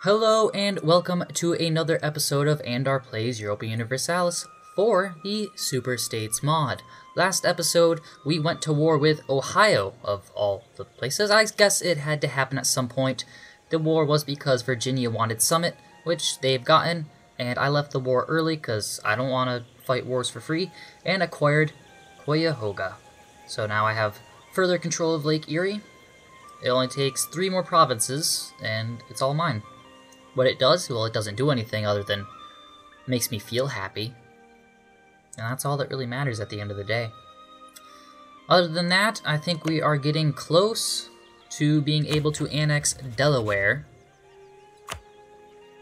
Hello and welcome to another episode of Andar Plays Europa Universalis for the Superstates mod. Last episode, we went to war with Ohio, of all the places. I guess it had to happen at some point. The war was because Virginia wanted Summit, which they've gotten, and I left the war early because I don't want to fight wars for free, and acquired Cuyahoga. So now I have further control of Lake Erie. It only takes 3 more provinces, and it's all mine. What it does? Well, it doesn't do anything other than makes me feel happy. And that's all that really matters at the end of the day. Other than that, I think we are getting close to being able to annex Delaware.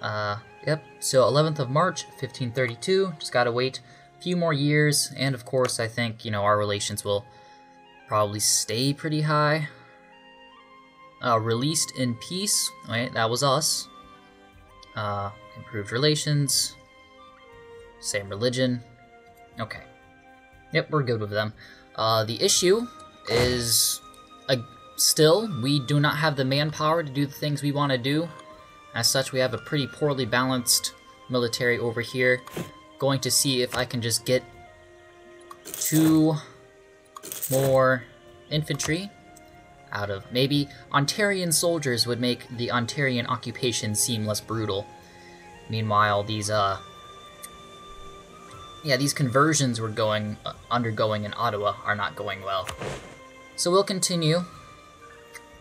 Yep, so 11th of March, 1532. Just gotta wait a few more years, and of course I think, our relations will probably stay pretty high. Released in peace, right, that was us. Improved relations, same religion. Okay. Yep, we're good with them. The issue is, still, we do not have the manpower to do the things we want to do. As such, we have a pretty poorly balanced military over here. Going to see if I can just get 2 more infantry out of, maybe Ontarian soldiers would make the Ontarian occupation seem less brutal. Meanwhile, these conversions we're undergoing in Ottawa are not going well. So we'll continue.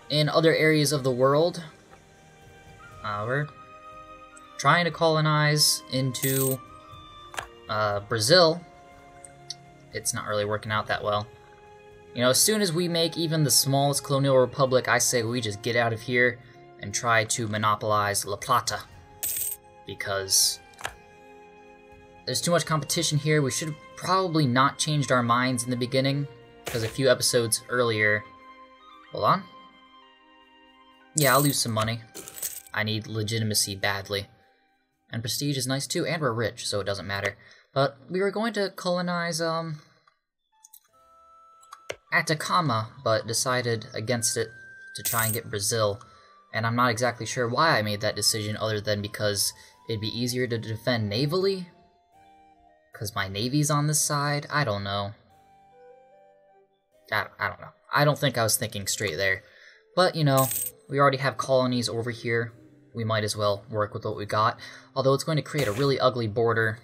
In other areas of the world, we're trying to colonize into Brazil. It's not really working out that well. As soon as we make even the smallest colonial republic, I say we just get out of here and try to monopolize La Plata. Because there's too much competition here. We should have probably not changed our minds in the beginning, because a few episodes earlier... Hold on. Yeah, I'll lose some money. I need legitimacy badly. And prestige is nice too, and we're rich, so it doesn't matter. But we were going to colonize, Atacama, but decided against it to try and get Brazil. And I'm not exactly sure why I made that decision, other than because it'd be easier to defend navally? Because my navy's on this side? I don't know. I don't know. I don't think I was thinking straight there. But, we already have colonies over here. We might as well work with what we got. Although it's going to create a really ugly border.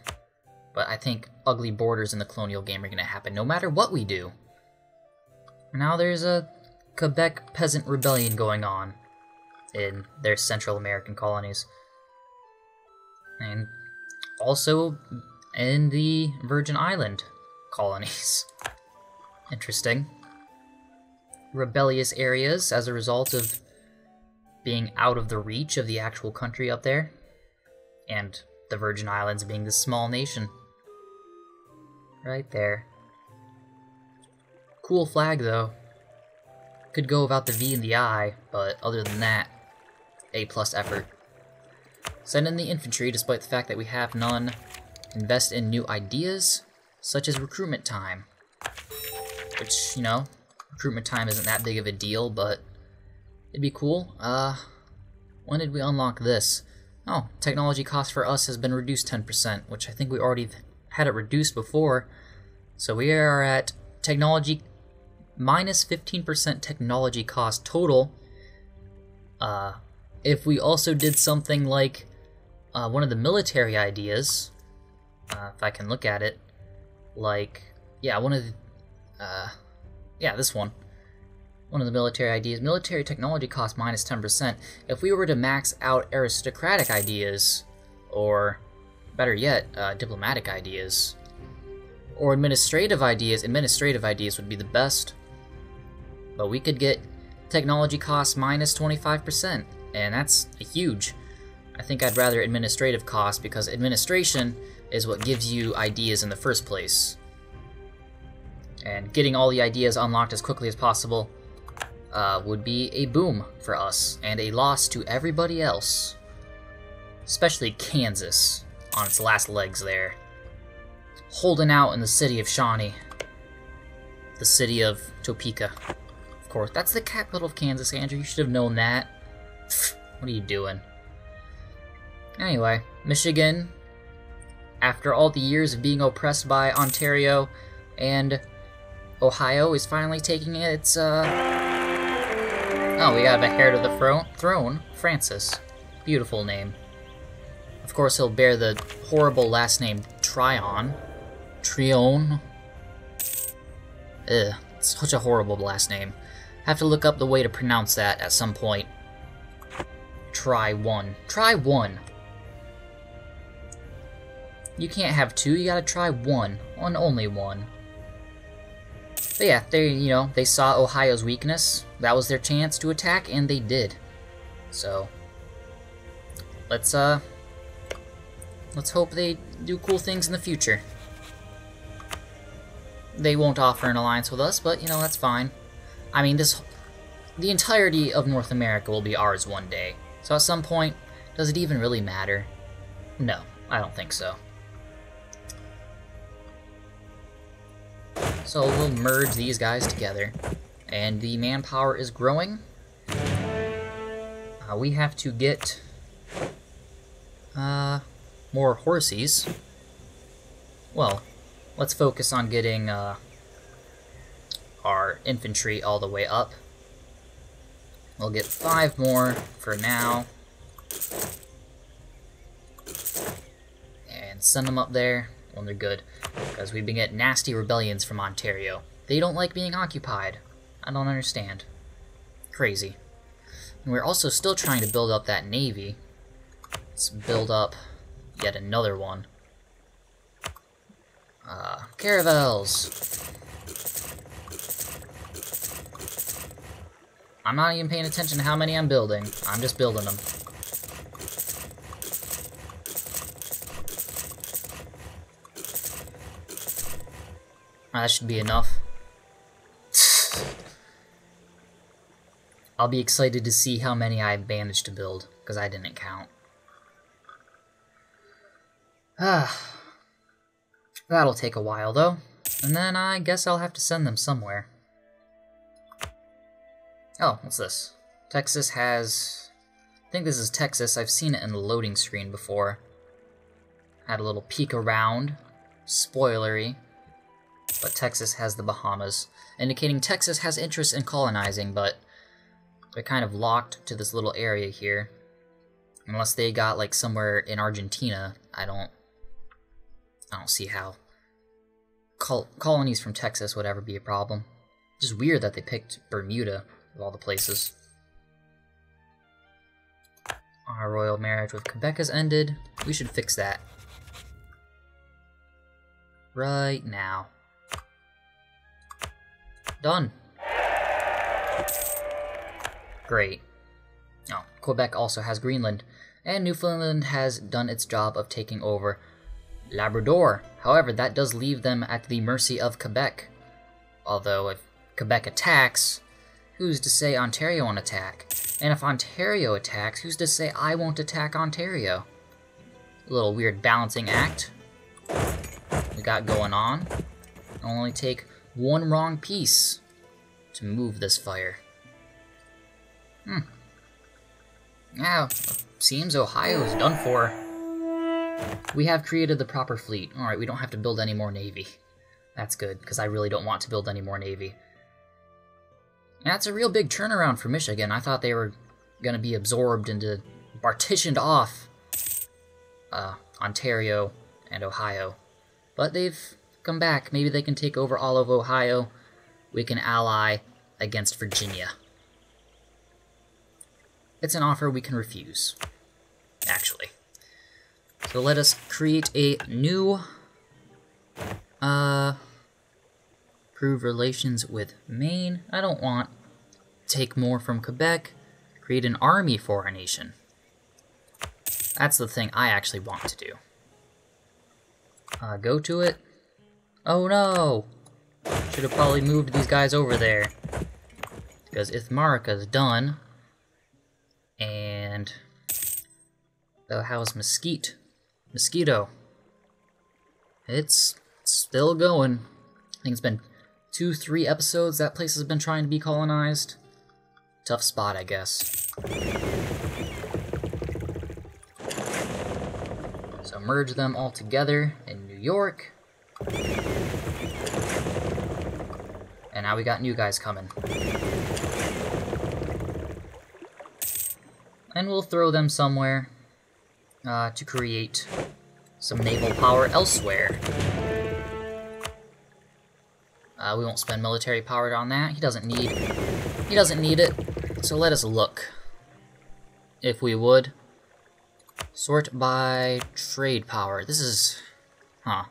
But I think ugly borders in the colonial game are going to happen no matter what we do. Now there's a Quebec peasant rebellion going on in their Central American colonies. And also in the Virgin Island colonies. Interesting. Rebellious areas as a result of being out of the reach of the actual country up there. And the Virgin Islands being this small nation. Right there. Cool flag, though. Could go without the V and the I, but other than that, A+ effort. Send in the infantry, despite the fact that we have none. Invest in new ideas, such as recruitment time. Which, recruitment time isn't that big of a deal, but it'd be cool. When did we unlock this? Oh, technology cost for us has been reduced 10%, which I think we already had it reduced before. So we are at technology minus 15% technology cost total. If we also did something like one of the military ideas, if I can look at it, like, yeah, this one. One of the military ideas, military technology cost minus 10%. If we were to max out aristocratic ideas, or better yet, diplomatic ideas, or administrative ideas would be the best. But we could get technology costs minus 25%, and that's huge. I think I'd rather administrative costs, because administration is what gives you ideas in the first place. And getting all the ideas unlocked as quickly as possible would be a boom for us, and a loss to everybody else. Especially Kansas, on its last legs there. Holding out in the city of Shawnee. The city of Topeka. Of course, that's the capital of Kansas, Andrew. You should have known that. What are you doing? Anyway, Michigan, after all the years of being oppressed by Ontario and Ohio, is finally taking its, Oh, we got a heir to the throne, Francis. Beautiful name. Of course, he'll bear the horrible last name Tryon. Ugh, it's such a horrible last name. Have to look up the way to pronounce that at some point. Try one. Try one. You can't have two, you gotta try one. And only one. But yeah, they saw Ohio's weakness. That was their chance to attack, and they did. So, let's hope they do cool things in the future. They won't offer an alliance with us, but, that's fine. I mean, the entirety of North America will be ours one day. So at some point, does it even really matter? No, I don't think so. So we'll merge these guys together. And the manpower is growing. We have to get more horses. Well, let's focus on getting our infantry all the way up. We'll get 5 more for now. And send them up there when they're good. Because we've been getting nasty rebellions from Ontario. They don't like being occupied. I don't understand. Crazy. And we're also still trying to build up that navy. Let's build up yet another one. Caravels. I'm not even paying attention to how many I'm building. I'm just building them. That should be enough. I'll be excited to see how many I managed to build, because I didn't count. That'll take a while, though. And then I guess I'll have to send them somewhere. Oh, what's this? Texas has... I think this is Texas. I've seen it in the loading screen before. Had a little peek around. Spoilery. But Texas has the Bahamas, indicating Texas has interest in colonizing, but they're kind of locked to this little area here. Unless they got like somewhere in Argentina, I don't see how colonies from Texas would ever be a problem. It's just weird that they picked Bermuda of all the places. Our royal marriage with Quebec has ended. We should fix that right now. Done. Great. Oh, Quebec also has Greenland, and Newfoundland has done its job of taking over Labrador. However, that does leave them at the mercy of Quebec. Although, if Quebec attacks, who's to say Ontario won't attack? And if Ontario attacks, who's to say I won't attack Ontario? A little weird balancing act we got going on. It'll only take one wrong piece to move this fire. Now, seems Ohio is done for. We have created the proper fleet. Alright, we don't have to build any more navy. That's good, because I really don't want to build any more navy. That's a real big turnaround for Michigan. I thought they were going to be absorbed into, partitioned off Ontario and Ohio. But they've come back. Maybe they can take over all of Ohio. We can ally against Virginia. It's an offer we can refuse, actually. So let us create a new improve relations with Maine. I don't want to take more from Quebec. Create an army for our nation. That's the thing I actually want to do. Go to it. Oh no! Should have probably moved these guys over there. Because Ithmarika's done. And... oh, how's Mesquite? Mosquito. It's still going. I think it's been 2-3 episodes that place has been trying to be colonized. Tough spot, I guess. merge them all together in New York. And now we got new guys coming. And we'll throw them somewhere to create some naval power elsewhere. We won't spend military power on that. He doesn't need it. So let us look. If we would sort by trade power. This is, I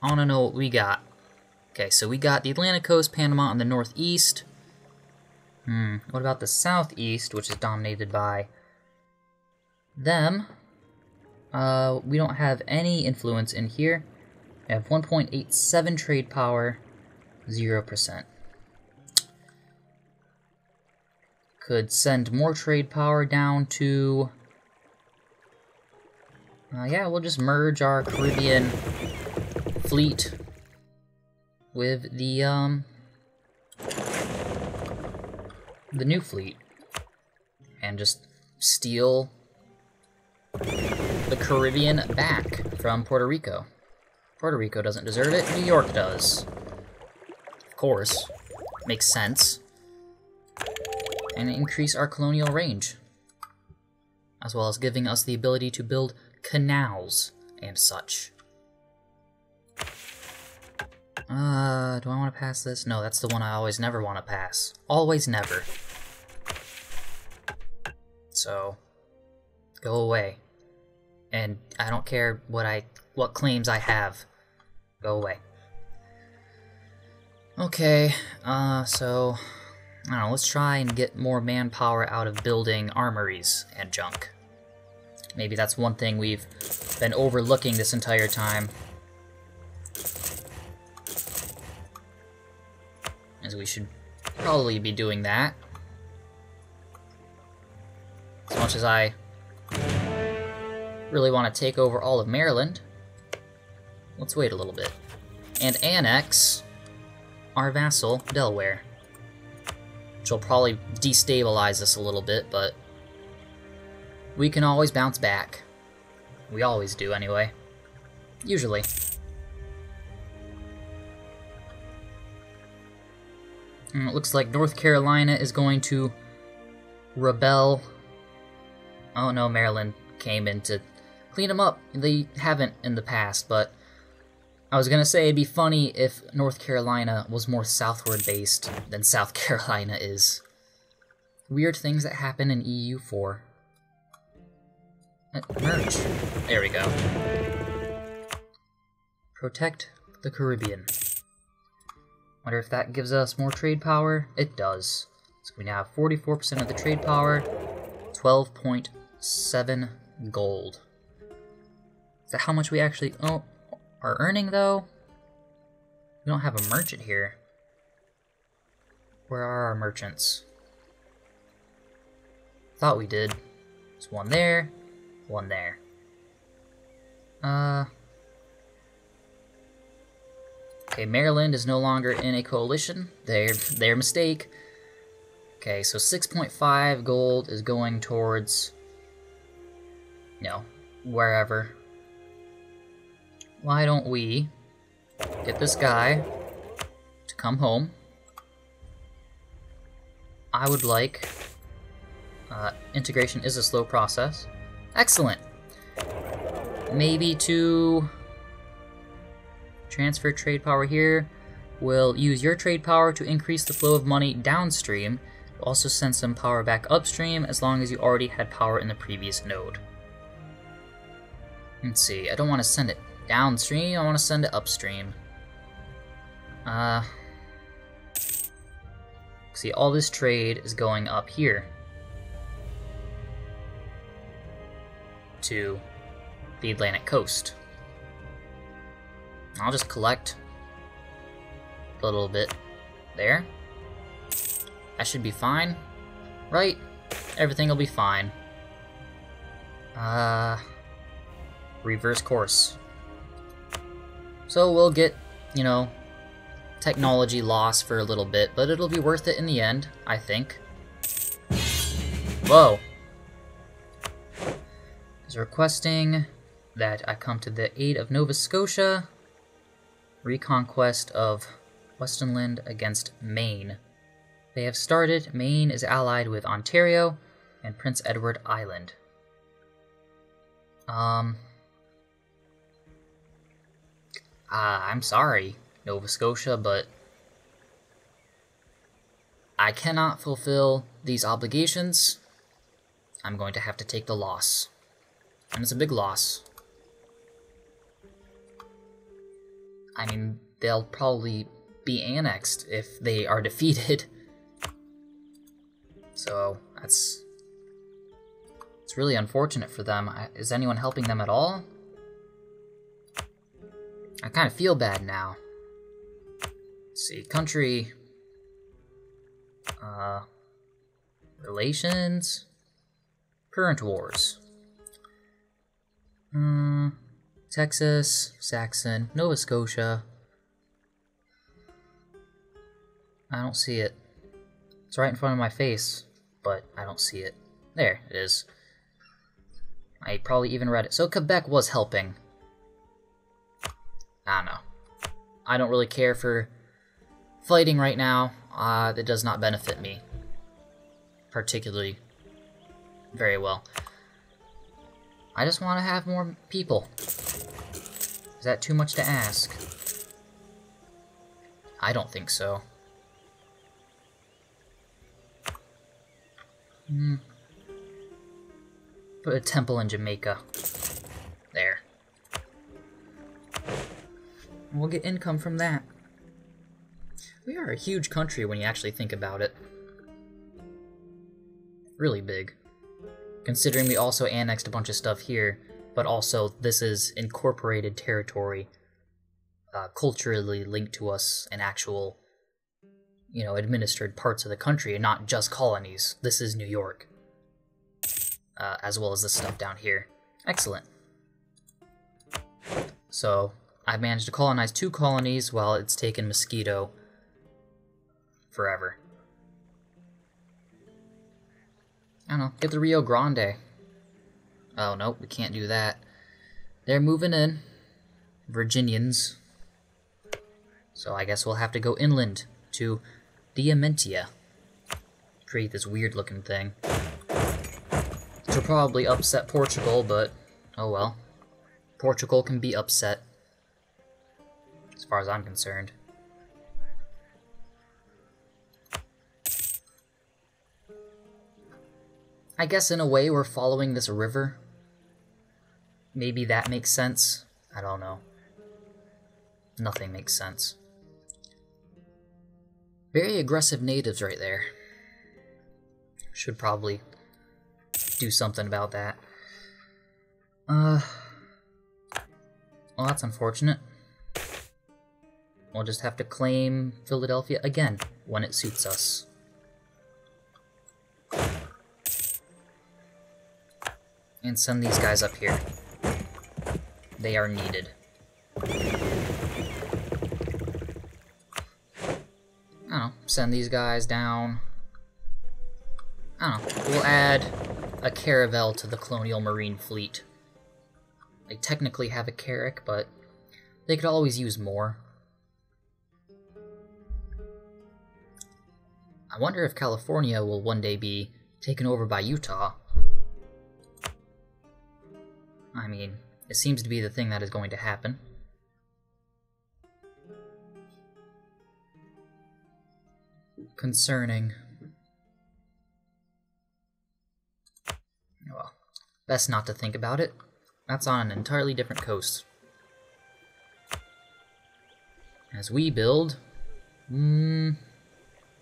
want to know what we got. Okay, so we got the Atlantic coast, Panama on the northeast. What about the southeast, which is dominated by them? We don't have any influence in here. We have 1.87 trade power, 0%. Could send more trade power down to... yeah, we'll just merge our Caribbean fleet with the new fleet. And just steal the Caribbean back from Puerto Rico. Puerto Rico doesn't deserve it, New York does. Of course. Makes sense. And increase our colonial range. As well as giving us the ability to build canals and such. Do I want to pass this? No, that's the one I always never want to pass. Always never. So, go away. And I don't care what claims I have. Go away. Okay, so, I don't know, let's try and get more manpower out of building armories and junk. Maybe that's one thing we've been overlooking this entire time. As we should probably be doing that. As much as I really want to take over all of Maryland, let's wait a little bit. And annex our vassal, Delaware. Which will probably destabilize us a little bit, but we can always bounce back. We always do, anyway. Usually. And it looks like North Carolina is going to rebel. Oh no, Maryland came in to clean them up. They haven't in the past, but I was gonna say it'd be funny if North Carolina was more southward based than South Carolina is. Weird things that happen in EU4. Merge. There we go. Protect the Caribbean. Wonder if that gives us more trade power? It does. So we now have 44% of the trade power, 12.7 gold. Is that how much we actually are earning, though? We don't have a merchant here. Where are our merchants? Thought we did. There's one there, one there. Okay, Maryland is no longer in a coalition. Their mistake. Okay, so 6.5 gold is going towards, wherever. Why don't we get this guy to come home? I would like... integration is a slow process. Excellent! Maybe to transfer trade power here. We'll use your trade power to increase the flow of money downstream. We'll also send some power back upstream as long as you already had power in the previous node. Let's see, I don't want to send it downstream, I want to send it upstream. See, all this trade is going up here to the Atlantic coast. I'll just collect a little bit there. That should be fine, right? Everything will be fine. Reverse course. So we'll get, technology loss for a little bit, but it'll be worth it in the end, I think. Whoa. is requesting that I come to the aid of Nova Scotia. Reconquest of Westernland against Maine. They have started. Maine is allied with Ontario and Prince Edward Island. I'm sorry, Nova Scotia, but I cannot fulfill these obligations. I'm going to have to take the loss. And it's a big loss. I mean, they'll probably be annexed if they are defeated. So, it's really unfortunate for them. Is anyone helping them at all? I kind of feel bad now. Let's see, country... relations... Current wars. Texas, Saxon, Nova Scotia. I don't see it. It's right in front of my face, but I don't see it. There it is. I probably even read it. So Quebec was helping. I don't know. I don't really care for fighting right now. That does not benefit me particularly very well. I just want to have more people. Is that too much to ask? I don't think so. Put a temple in Jamaica. There. We'll get income from that. We are a huge country when you actually think about it. Really big. Considering we also annexed a bunch of stuff here, but also this is incorporated territory, culturally linked to us, and actual, administered parts of the country, and not just colonies. This is New York, as well as this stuff down here. Excellent. So, I've managed to colonize 2 colonies while it's taken Mosquito forever. I don't know, get the Rio Grande. Oh, no, we can't do that. They're moving in. Virginians. So I guess we'll have to go inland to Diamantia. Create this weird-looking thing. Which will probably upset Portugal, but oh well. Portugal can be upset, as far as I'm concerned. I guess in a way we're following this river. Maybe that makes sense. I don't know. Nothing makes sense. Very aggressive natives right there. Should probably do something about that. Well, that's unfortunate. We'll just have to claim Philadelphia again when it suits us. And send these guys up here. They are needed. I don't know, send these guys down. I don't know, we'll add a caravel to the Colonial Marine Fleet. They technically have a carrack, but they could always use more. I wonder if California will one day be taken over by Utah. I mean, it seems to be the thing that is going to happen. Concerning. Well, best not to think about it. That's on an entirely different coast. As we build, we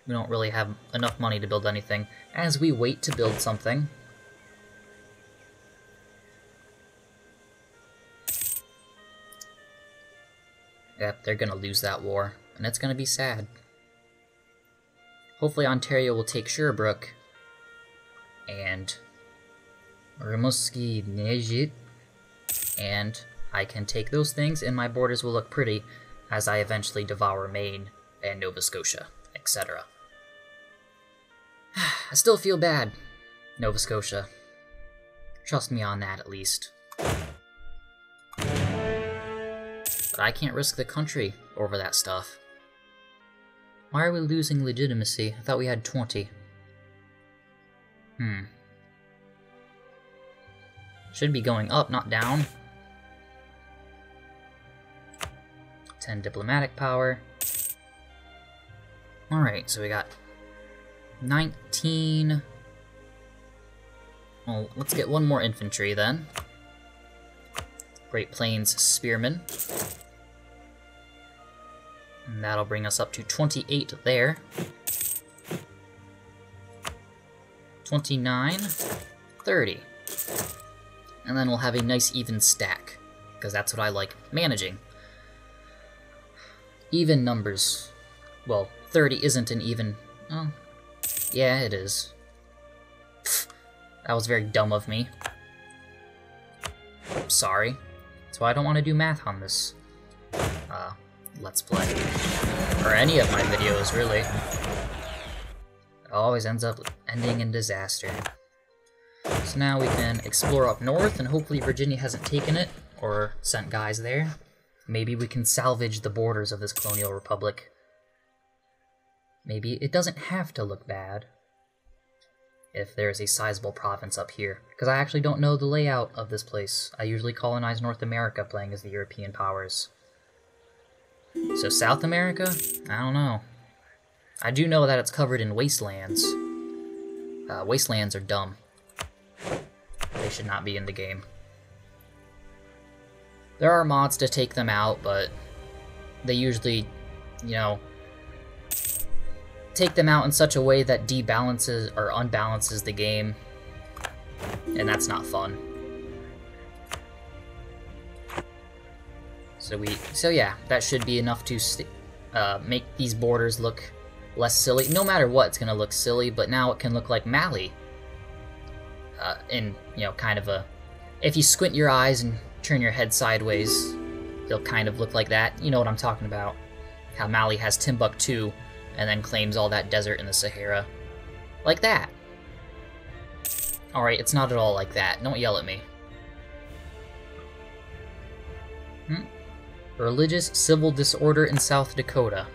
don't really have enough money to build anything. As we wait to build something, yep, they're gonna lose that war, and it's gonna be sad. Hopefully Ontario will take Sherbrooke, and Rimouski Nejit, and I can take those things, and my borders will look pretty as I eventually devour Maine and Nova Scotia, etc. I still feel bad, Nova Scotia. Trust me on that, at least. But I can't risk the country over that stuff. Why are we losing legitimacy? I thought we had 20. Should be going up, not down. 10 diplomatic power. Alright, so we got 19... Well, let's get one more infantry then. Great Plains Spearmen. And that'll bring us up to 28 there. 29, 30. And then we'll have a nice even stack, because that's what I like managing. Even numbers. Well, 30 isn't an even... Oh, yeah, it is. Pfft, that was very dumb of me. Sorry. That's why I don't want to do math on this Let's Play. Or any of my videos, really. It always ends up ending in disaster. So now we can explore up north, and hopefully Virginia hasn't taken it, or sent guys there. Maybe we can salvage the borders of this colonial republic. Maybe it doesn't have to look bad if there's a sizable province up here, because I actually don't know the layout of this place. I usually colonize North America playing as the European powers. So South America? I don't know. I do know that it's covered in wastelands. Wastelands are dumb. They should not be in the game. There are mods to take them out, but they usually, you know, take them out in such a way that debalances or unbalances the game, and that's not fun. So yeah, that should be enough to make these borders look less silly. No matter what, it's gonna look silly, but now it can look like Mali. In, you know, kind of a... If you squint your eyes and turn your head sideways, they'll kind of look like that. You know what I'm talking about. How Mali has Timbuktu, and then claims all that desert in the Sahara. Like that. Alright, it's not at all like that. Don't yell at me. Religious civil disorder in South Dakota.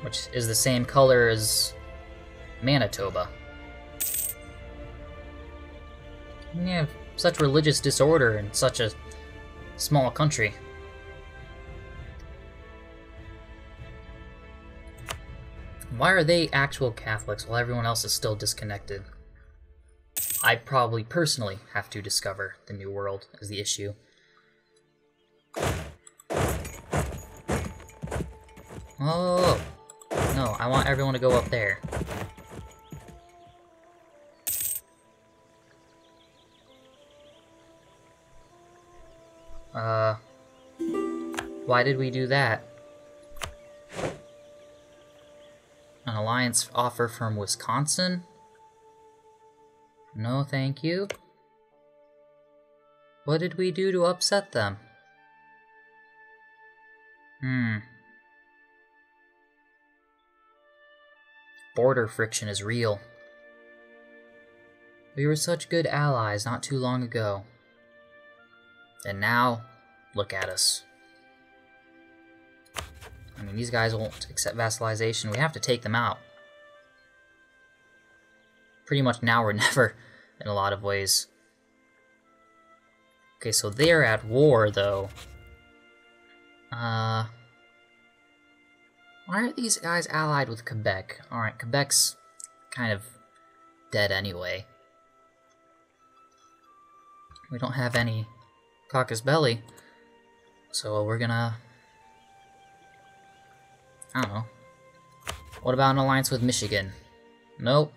Which is the same color as Manitoba. You have such religious disorder in such a small country. Why are they actual Catholics while everyone else is still disconnected? I probably personally have to discover the New World as the issue. Oh, no, I want everyone to go up there. Why did we do that? An alliance offer from Wisconsin? No, thank you. What did we do to upset them? Border friction is real. We were such good allies not too long ago. And now, look at us. I mean, these guys won't accept vassalization. We have to take them out. Pretty much now or never, in a lot of ways. Okay, so they're at war, though. Why aren't these guys allied with Quebec? Alright, Quebec's kind of dead anyway. We don't have any Caucasus Belly, so we're gonna... I don't know. What about an alliance with Michigan? Nope.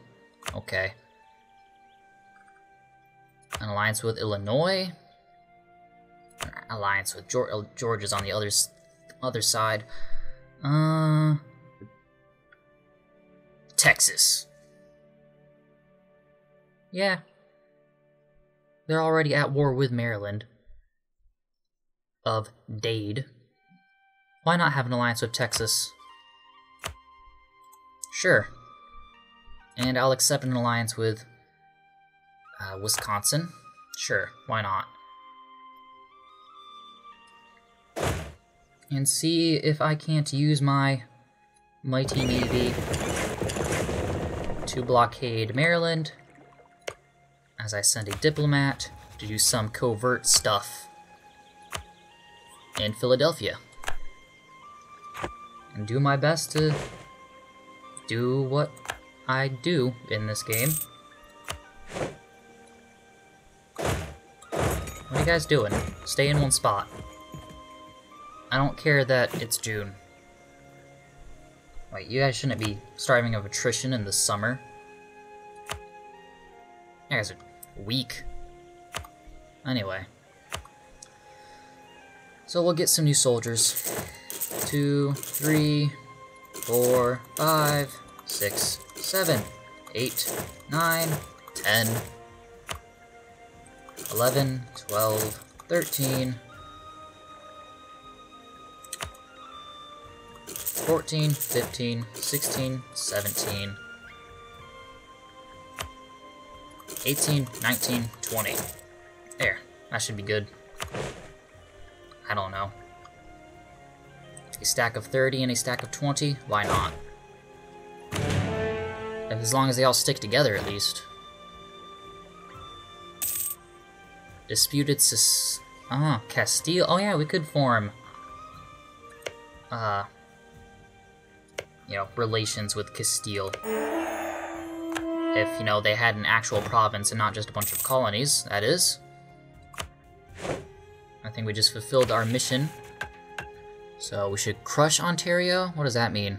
Okay. An alliance with Illinois? Alliance with Georgia's on the other side. Texas. Yeah. They're already at war with Maryland. Of Dade. Why not have an alliance with Texas? Sure. And I'll accept an alliance with Wisconsin. Sure, why not? And see if I can't use my mighty navy to blockade Maryland as I send a diplomat to do some covert stuff in Philadelphia. And do my best to do what I do in this game. What are you guys doing? Stay in one spot. I don't care that it's June. Wait, you guys shouldn't be starving of attrition in the summer. You guys are weak. Anyway. So we'll get some new soldiers. 2, 3, 4, 5, 6, 7, 8, 9, 10, 11, 12, 13, 14, 15, 16, 17, 18, 19, 20. There, that should be good. I don't know. A stack of 30 and a stack of 20, why not? As long as they all stick together, at least. Disputed Castile. Oh yeah, we could form, you know, relations with Castile. If, you know, they had an actual province and not just a bunch of colonies, that is. I think we just fulfilled our mission. So we should crush Ontario? What does that mean?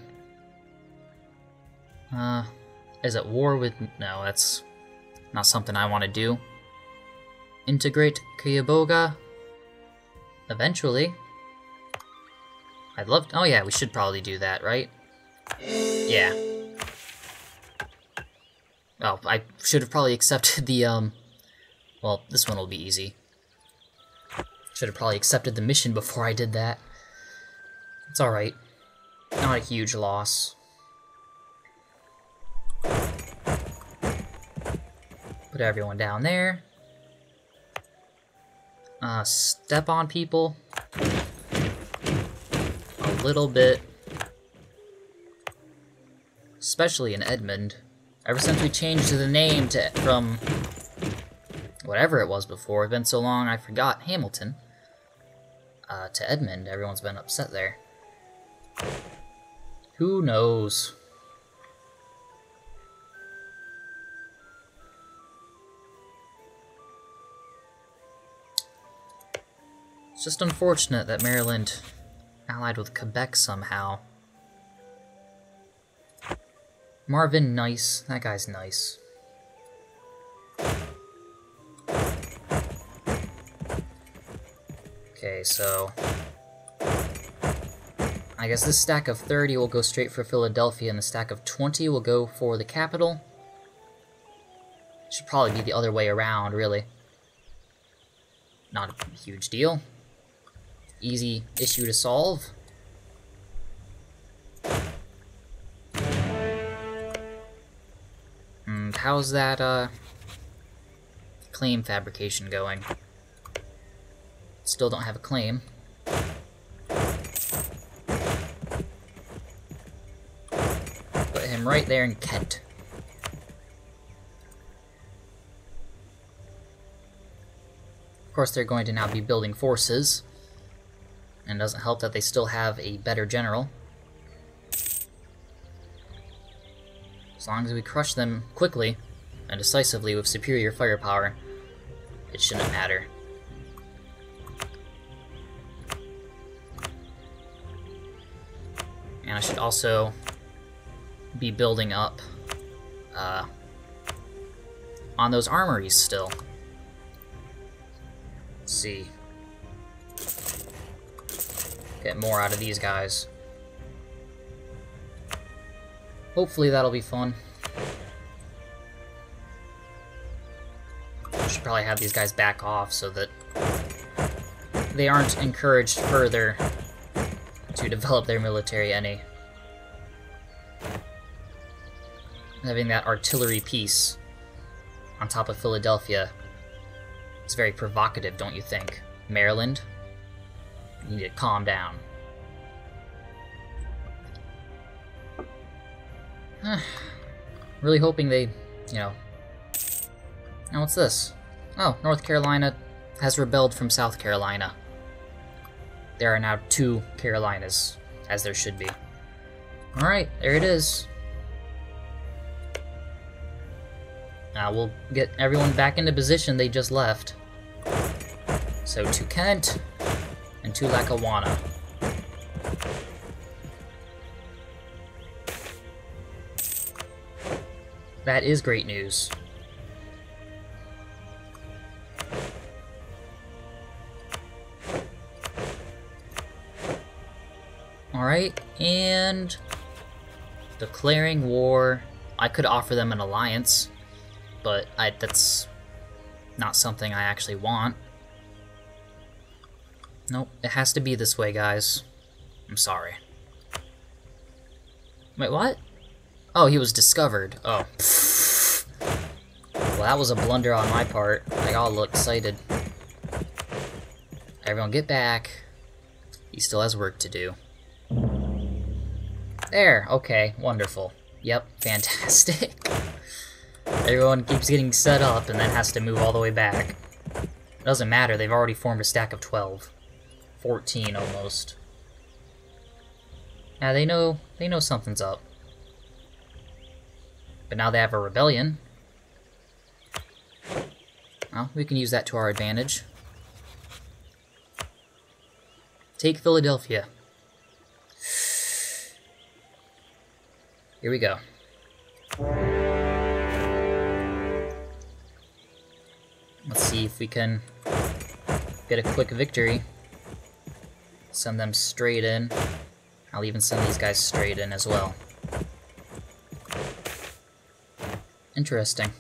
Is it war with... No, that's not something I want to do. Integrate Cuyahoga? Eventually. I'd love to... Oh yeah, we should probably do that, right? Yeah. Oh, I should have probably accepted the, well, this one will be easy. Should have probably accepted the mission before I did that. It's alright. Not a huge loss. Put everyone down there. Step on people. A little bit. Especially in Edmond. Ever since we changed the name to from whatever it was before, it's been so long I forgot Hamilton, to Edmond, everyone's been upset there. Who knows? It's just unfortunate that Maryland allied with Quebec somehow. Marvin, nice. That guy's nice. Okay, so... I guess this stack of 30 will go straight for Philadelphia, and the stack of 20 will go for the capital. Should probably be the other way around, really. Not a huge deal. Easy issue to solve. And how's that, claim fabrication going? Still don't have a claim. Put him right there in Kent. Of course, they're going to now be building forces. And it doesn't help that they still have a better general. As long as we crush them quickly and decisively with superior firepower, it shouldn't matter. And I should also be building up on those armories still. Let's see. Get more out of these guys. Hopefully that'll be fun. I should probably have these guys back off so that they aren't encouraged further to develop their military any. Having that artillery piece on top of Philadelphia. It's very provocative, don't you think? Maryland, you need to calm down. Really hoping they, Now what's this? Oh, North Carolina has rebelled from South Carolina. There are now 2 Carolinas, as there should be. Alright, there it is. Now we'll get everyone back into position they just left. So to Kent and to Lackawanna. That is great news. Alright, and declaring war. I could offer them an alliance, but that's not something I actually want. Nope, it has to be this way, guys. I'm sorry. Wait, what? Oh, he was discovered. Oh. Well, that was a blunder on my part. I got all excited. Everyone get back. He still has work to do. There, okay, wonderful. Yep, fantastic. Everyone keeps getting set up and then has to move all the way back. It doesn't matter, they've already formed a stack of 12. 14 almost. Now they know something's up. But now they have a rebellion. Well, we can use that to our advantage. Take Philadelphia. Here we go. Let's see if we can get a quick victory. Send them straight in. I'll even send these guys straight in as well. Interesting.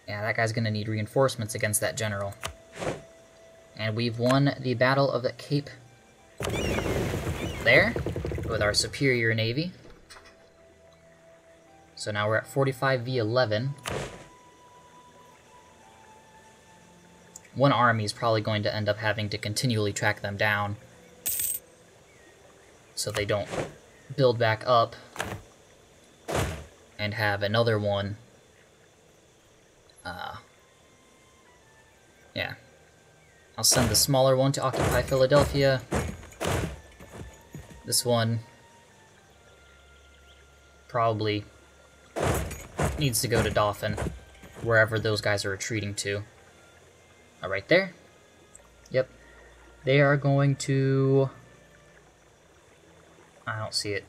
Yeah, that guy's gonna need reinforcements against that general. And we've won the Battle of the Cape there, with our superior navy. So now we're at 45 v 11. One army is probably going to end up having to continually track them down so they don't build back up and have another one. Yeah. I'll send the smaller one to occupy Philadelphia. This one probably needs to go to Dauphin, wherever those guys are retreating to. Right there. Yep. They are going to... I don't see it.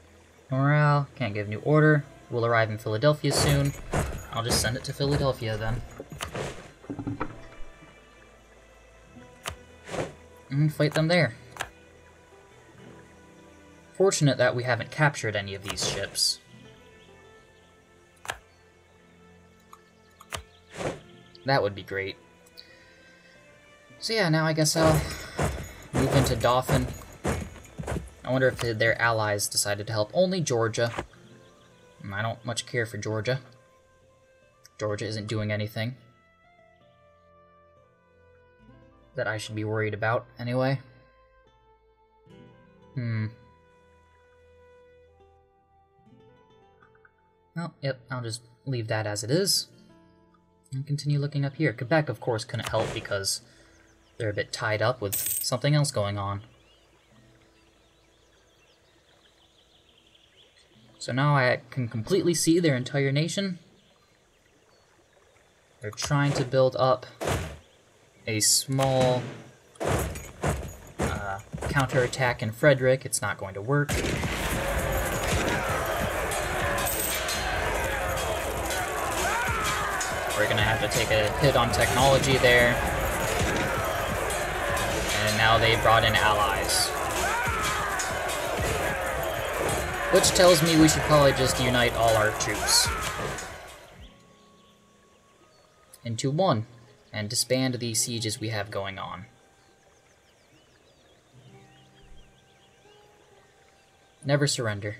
Morale, can't give new order. Will arrive in Philadelphia soon. I'll just send it to Philadelphia then. And fight them there. Fortunate that we haven't captured any of these ships. That would be great. So yeah, now I guess I'll move into Dauphin. I wonder if their allies decided to help only Georgia. I don't much care for Georgia. Georgia isn't doing anything that I should be worried about, anyway. Well, yep, I'll just leave that as it is. And continue looking up here. Quebec, of course, couldn't help because they're a bit tied up with something else going on. So now I can completely see their entire nation. They're trying to build up a small counterattack in Frederick. It's not going to work. We're gonna have to take a hit on technology there. And now they brought in allies. Which tells me we should probably just unite all our troops into one and disband the sieges we have going on. Never surrender.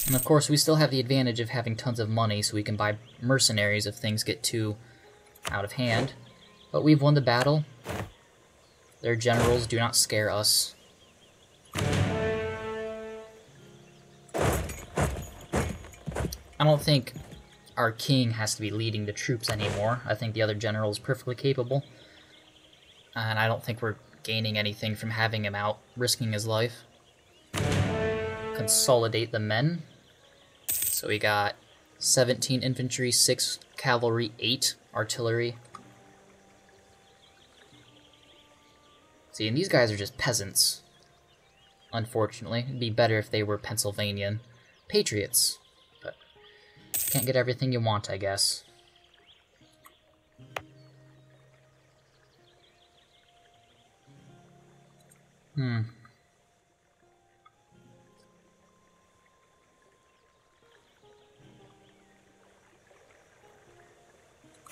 And of course, we still have the advantage of having tons of money, so we can buy mercenaries if things get too out of hand. But we've won the battle. Their generals do not scare us. I don't think our king has to be leading the troops anymore. I think the other general is perfectly capable. And I don't think we're gaining anything from having him out, risking his life. Consolidate the men. So we got 17 infantry, 6 cavalry, 8 artillery. See, and these guys are just peasants. Unfortunately, it'd be better if they were Pennsylvanian patriots. But can't get everything you want, I guess.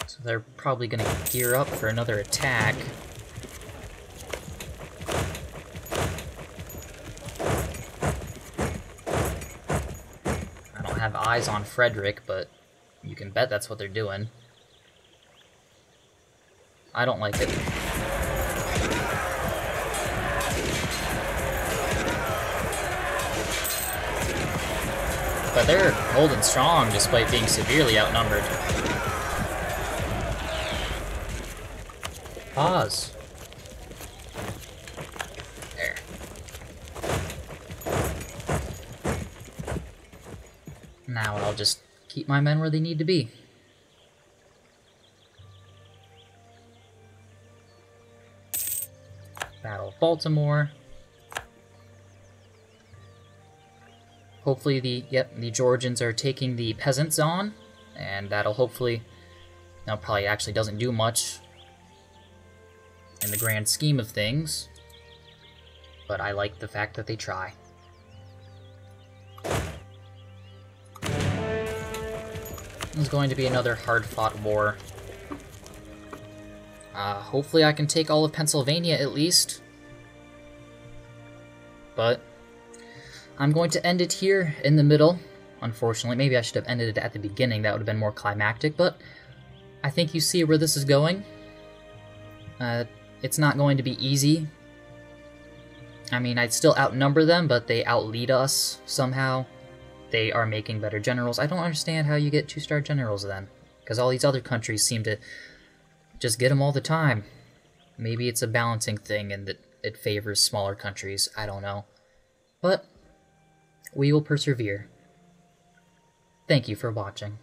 So they're probably going to gear up for another attack. I don't have eyes on Frederick, but you can bet that's what they're doing. I don't like it. But they're holding strong despite being severely outnumbered. Pause. There. Now I'll just keep my men where they need to be. Battle of Baltimore. Hopefully the Georgians are taking the peasants on, and that'll hopefully, that probably actually doesn't do much in the grand scheme of things, but I like the fact that they try. It's going to be another hard-fought war. Hopefully I can take all of Pennsylvania at least, but I'm going to end it here in the middle, unfortunately. Maybe I should have ended it at the beginning, that would have been more climactic, but I think you see where this is going. It's not going to be easy. I mean, I'd still outnumber them, but they outlead us somehow. They are making better generals. I don't understand how you get 2-star generals then, because all these other countries seem to just get them all the time. Maybe it's a balancing thing and that it favors smaller countries. I don't know. But we will persevere. Thank you for watching.